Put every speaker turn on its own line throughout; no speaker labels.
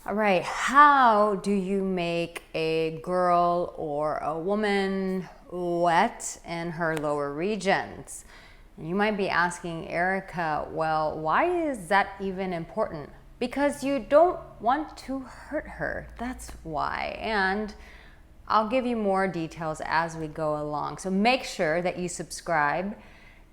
All right, how do you make a girl or a woman wet in her lower regions? You might be asking, Erica, well, why is that even important? Because you don't want to hurt her. That's why. And I'll give you more details as we go along. So make sure that you subscribe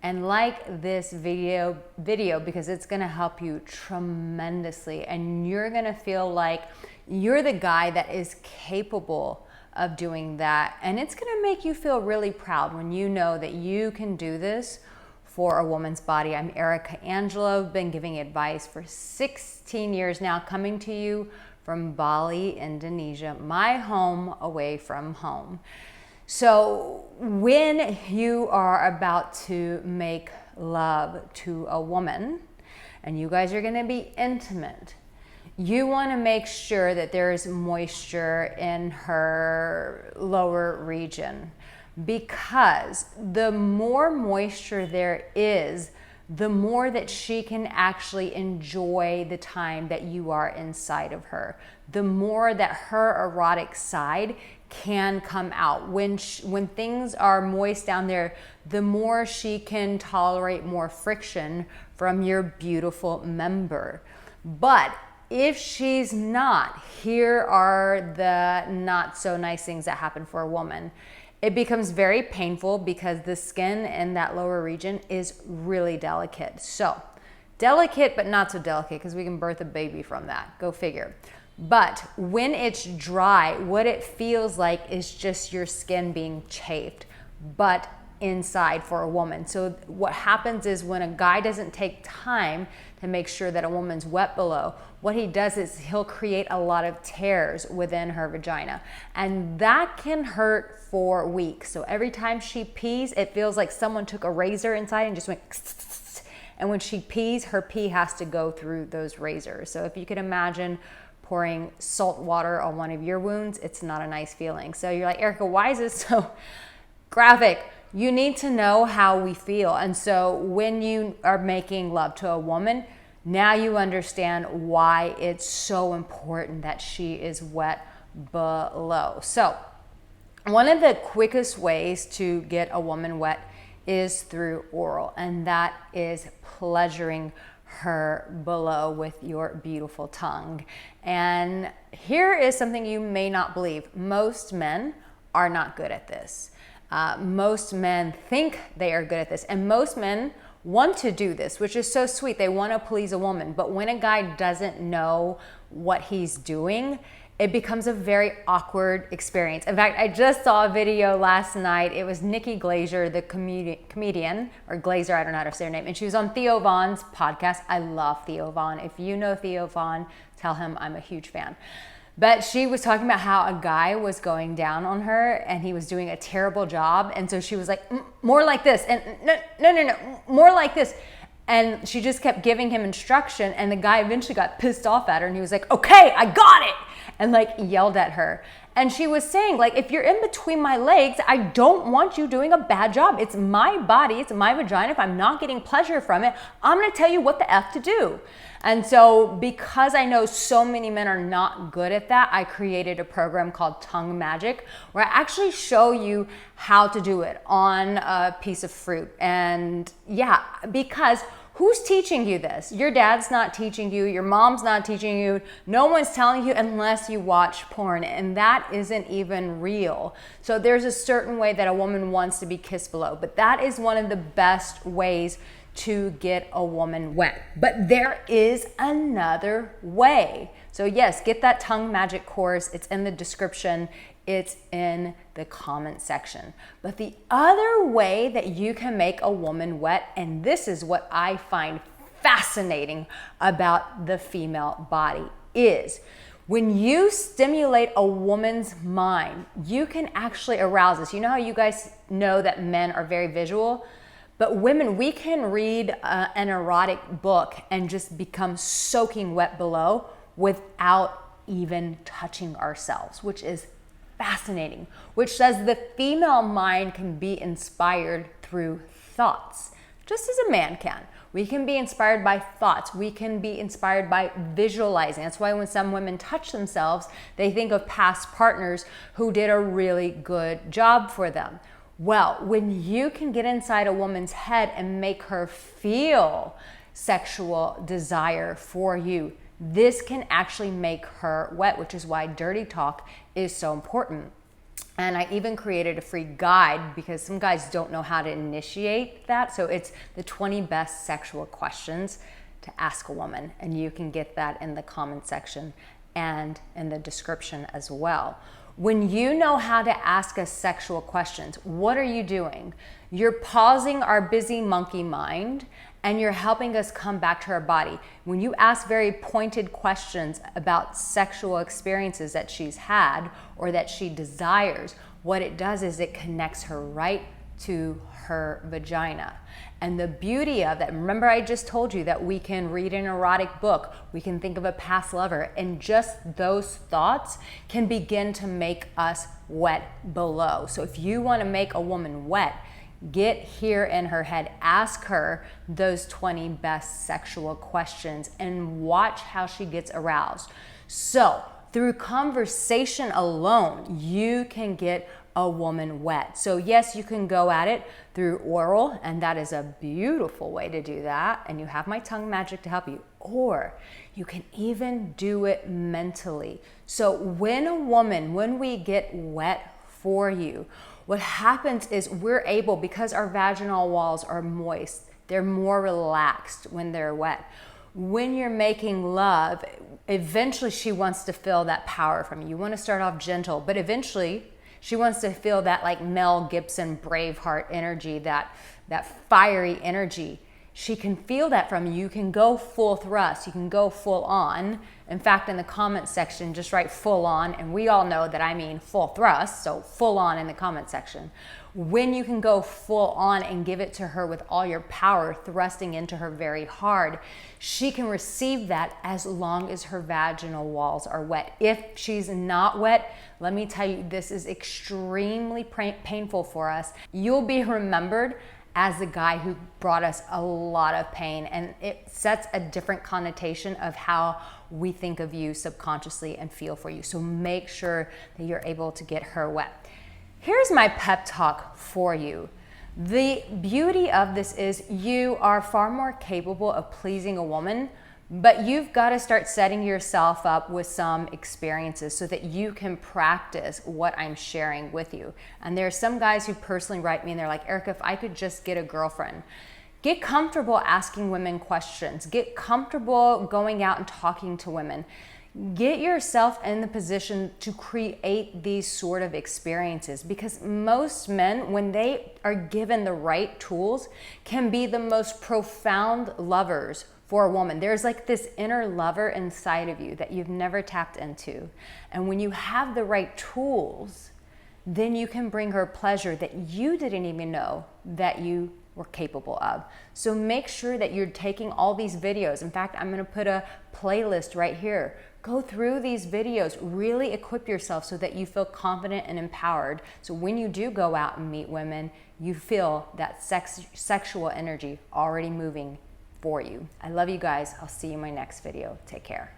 and like this video because it's going to help you tremendously, and you're going to feel like you're the guy that is capable of doing that, and it's going to make you feel really proud when you know that you can do this for a woman's body. I'm Arica Angelo, been giving advice for 16 years now, coming to you from Bali, Indonesia, my home away from home. So when you are about to make love to a woman and you guys are going to be intimate, you want to make sure that there is moisture in her lower region, because the more moisture there is, the more that she can actually enjoy the time that you are inside of her, the more that her erotic side can come out. When things are moist down there, the more she can tolerate more friction from your beautiful member. But if she's not, here are the not so nice things that happen for a woman. It becomes very painful because the skin in that lower region is really delicate. So delicate, but not so delicate, because we can birth a baby from that. Go figure. But when it's dry, what it feels like is just your skin being chafed, but inside for a woman. So what happens is when a guy doesn't take time to make sure that a woman's wet below, what he does is he'll create a lot of tears within her vagina. And that can hurt for weeks. So every time she pees, it feels like someone took a razor inside and just went, and when she pees, her pee has to go through those razors. So if you could imagine pouring salt water on one of your wounds, it's not a nice feeling. So you're like, Erica, why is this so graphic? You need to know how we feel. And so when you are making love to a woman, now you understand why it's so important that she is wet below. So one of the quickest ways to get a woman wet is through oral, and that is pleasuring her below with your beautiful tongue. And here is something you may not believe. Most men are not good at this. Most men think they are good at this, and most men want to do this, which is so sweet. They want to please a woman, but when a guy doesn't know what he's doing, it becomes a very awkward experience. In fact, I just saw a video last night. It was Nikki Glazer, the comedian, or Glazer, I don't know how to say her name, and she was on Theo Von's podcast. I love Theo Von. If you know Theo Von, tell him I'm a huge fan. But she was talking about how a guy was going down on her and he was doing a terrible job. And so she was like, more like this. And no, more like this. And she just kept giving him instruction. And the guy eventually got pissed off at her and he was like, okay, I got it. And like yelled at her. And she was saying, like, if you're in between my legs, I don't want you doing a bad job. It's my body, it's my vagina. If I'm not getting pleasure from it, I'm gonna tell you what the F to do. And so because I know so many men are not good at that, I created a program called Tongue Magic, where I actually show you how to do it on a piece of fruit. And yeah, because who's teaching you this? Your dad's not teaching you, your mom's not teaching you, no one's telling you unless you watch porn, and that isn't even real. So there's a certain way that a woman wants to be kissed below, but that is one of the best ways to get a woman wet. But there is another way. So yes, get that tongue magic course. It's in the description. It's in the comment section. But the other way that you can make a woman wet, and this is what I find fascinating about the female body, is when you stimulate a woman's mind, you can actually arouse this. You know how you guys know that men are very visual? But women, we can read an erotic book and just become soaking wet below without even touching ourselves, which is fascinating, which says the female mind can be inspired through thoughts. just as a man can. We can be inspired by thoughts. We can be inspired by visualizing. That's why when some women touch themselves, they think of past partners who did a really good job for them. Well, when you can get inside a woman's head and make her feel sexual desire for you, this can actually make her wet, which is why dirty talk is so important. And I even created a free guide because some guys don't know how to initiate that. So it's the 20 best sexual questions to ask a woman. And you can get that in the comment section and in the description as well. When you know how to ask us sexual questions, what are you doing? You're pausing our busy monkey mind and you're helping us come back to our body. When you ask very pointed questions about sexual experiences that she's had or that she desires, what it does is it connects her right to her vagina. And the beauty of that, remember I just told you that we can read an erotic book, we can think of a past lover, and just those thoughts can begin to make us wet below. So if you want to make a woman wet, get here in her head, ask her those 20 best sexual questions and watch how she gets aroused. So through conversation alone, you can get a woman wet. So yes, you can go at it through oral, and that is a beautiful way to do that. And you have my tongue magic to help you. Or you can even do it mentally. So when we get wet for you, what happens is we're able, because our vaginal walls are moist, they're more relaxed when they're wet. When you're making love, eventually she wants to feel that power from you. You want to start off gentle, but eventually she wants to feel that like Mel Gibson Braveheart energy, that fiery energy. She can feel that from you. You can go full thrust. You can go full on. In fact, in the comment section, just write full on. And we all know that I mean full thrust. So full on in the comment section. When you can go full on and give it to her with all your power, thrusting into her very hard, she can receive that as long as her vaginal walls are wet. If she's not wet, let me tell you, this is extremely painful for us. You'll be remembered as the guy who brought us a lot of pain, and it sets a different connotation of how we think of you subconsciously and feel for you. So make sure that you're able to get her wet. Here's my pep talk for you. The beauty of this is you are far more capable of pleasing a woman, but you've got to start setting yourself up with some experiences so that you can practice what I'm sharing with you. And there are some guys who personally write me and they're like, Arica, if I could just get a girlfriend. Get comfortable asking women questions. Get comfortable going out and talking to women. Get yourself in the position to create these sort of experiences, because most men, when they are given the right tools, can be the most profound lovers for a woman. There's like this inner lover inside of you that you've never tapped into. And when you have the right tools, then you can bring her pleasure that you didn't even know that you were capable of. So make sure that you're taking all these videos. In fact, I'm going to put a playlist right here. Go through these videos, really equip yourself so that you feel confident and empowered. So when you do go out and meet women, you feel that sexual energy already moving for you. I love you guys. I'll see you in my next video. Take care.